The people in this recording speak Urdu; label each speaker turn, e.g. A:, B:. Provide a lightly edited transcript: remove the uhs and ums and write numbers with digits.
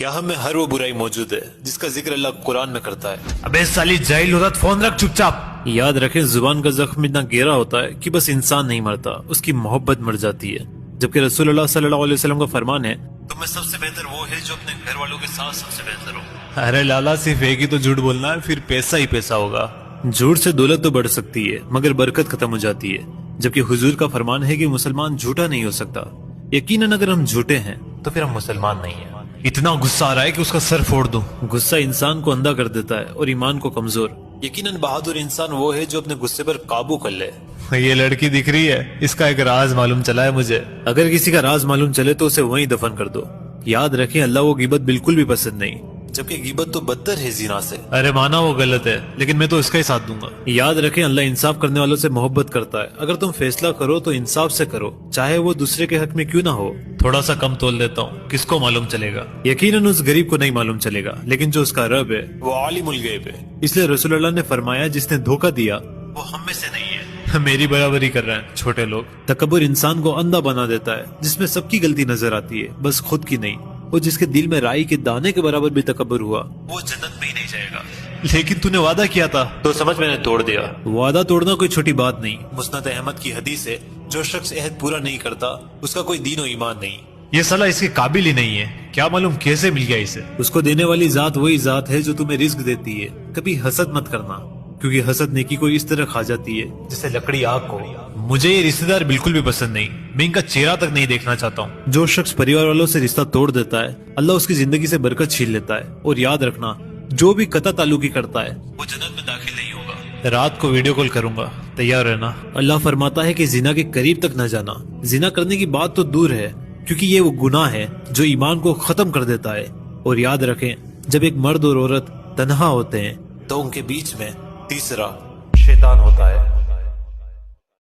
A: کیا ہم میں ہر وہ برائی موجود ہے جس کا ذکر اللہ قرآن میں کرتا ہے؟
B: ابے سالی جاہل عورت فون رکھ چپ چاپ.
A: یاد رکھیں زبان کا زخم اتنا گہرا ہوتا ہے کہ بس انسان نہیں مرتا، اس کی محبت مر جاتی ہے. جبکہ رسول اللہ صلی اللہ علیہ وسلم کا فرمان ہے تم میں سب سے بہتر وہ ہے جو اپنے گھر والوں کے ساتھ سب سے بہتر ہو.
B: ارے لالا صرف ایک ہی تو جھوٹ بولنا ہے، پھر پیسہ ہی پیسہ ہوگا.
A: جھوٹ سے دولت تو بڑھ سکتی ہے مگر برکت ختم ہو جاتی ہے. جبکہ حضور کا فرمان ہے کہ مسلمان جھوٹا نہیں ہو سکتا. یقیناً اگر ہم جھوٹے ہیں تو پھر ہم مسلمان نہیں ہیں.
B: اتنا غصہ آ رہا ہے کہ اس کا سر پھوڑ دوں.
A: غصہ انسان کو اندھا کر دیتا ہے اور ایمان کو کمزور. یقیناً بہادر انسان وہ ہے جو اپنے غصے پر قابو کر لے.
B: یہ لڑکی دکھ رہی ہے، اس کا ایک راز معلوم چلا ہے مجھے.
A: اگر کسی کا راز معلوم چلے تو اسے وہیں دفن کر دو. یاد رکھیں اللہ وہ غیبت بالکل بھی پسند نہیں، جبکہ غیبت تو بدتر ہے زنا سے.
B: ارے مانا وہ غلط ہے لیکن میں تو اس کا ہی ساتھ دوں گا.
A: یاد رکھیں اللہ انصاف کرنے والوں سے محبت کرتا ہے. اگر تم فیصلہ کرو تو انصاف سے کرو، چاہے وہ دوسرے کے حق میں کیوں نہ ہو.
B: تھوڑا سا کم تول دیتا ہوں، کس کو معلوم چلے گا؟
A: یقیناً اس غریب کو نہیں معلوم چلے گا، لیکن جو اس کا رب ہے وہ عالم الغیب ہے. اس لیے رسول اللہ نے فرمایا جس نے دھوکہ دیا وہ ہم میں سے نہیں ہے.
B: میری برابری کر رہے ہیں چھوٹے لوگ.
A: تکبر انسان کو اندھا بنا دیتا ہے، جس میں سب کی غلطی نظر آتی ہے بس خود کی نہیں. اور جس کے دل میں رائی کے دانے کے برابر بھی تکبر ہوا وہ جنت میں ہی نہیں جائے گا.
B: لیکن تو نے وعدہ کیا تھا.
A: تو سمجھ میں نے توڑ دیا. وعدہ توڑنا کوئی چھوٹی بات نہیں. مسند احمد کی حدیث ہے جو شخص عہد پورا نہیں کرتا اس کا کوئی دین و ایمان نہیں.
B: یہ صلاح اس کے قابل ہی نہیں ہے، کیا معلوم کیسے مل گیا اسے.
A: اس کو دینے والی ذات وہی ذات ہے جو تمہیں رزق دیتی ہے. کبھی حسد مت کرنا، کیونکہ حسد نیکی کو اس طرح کھا جاتی ہے جسے لکڑی آگ کو.
B: مجھے یہ رشتہ دار بالکل بھی پسند نہیں، میں ان کا چہرہ تک نہیں دیکھنا چاہتا ہوں.
A: جو شخص پریوار والوں سے رشتہ توڑ دیتا ہے اللہ اس کی زندگی سے برکت چھین لیتا ہے. اور یاد رکھنا جو بھی قطع تعلقی کرتا ہے وہ جنت میں داخل نہیں ہوگا.
B: رات کو ویڈیو کال کروں گا، تیار رہنا.
A: اللہ فرماتا ہے کہ زنا کے قریب تک نہ جانا. زنا کرنے کی بات تو دور ہے کیونکہ یہ وہ گناہ ہے جو ایمان کو ختم کر دیتا ہے. اور یاد رکھیں جب ایک مرد اور عورت تنہا ہوتے ہیں تو ان کے بیچ میں تیسرا شیطان ہوتا ہے.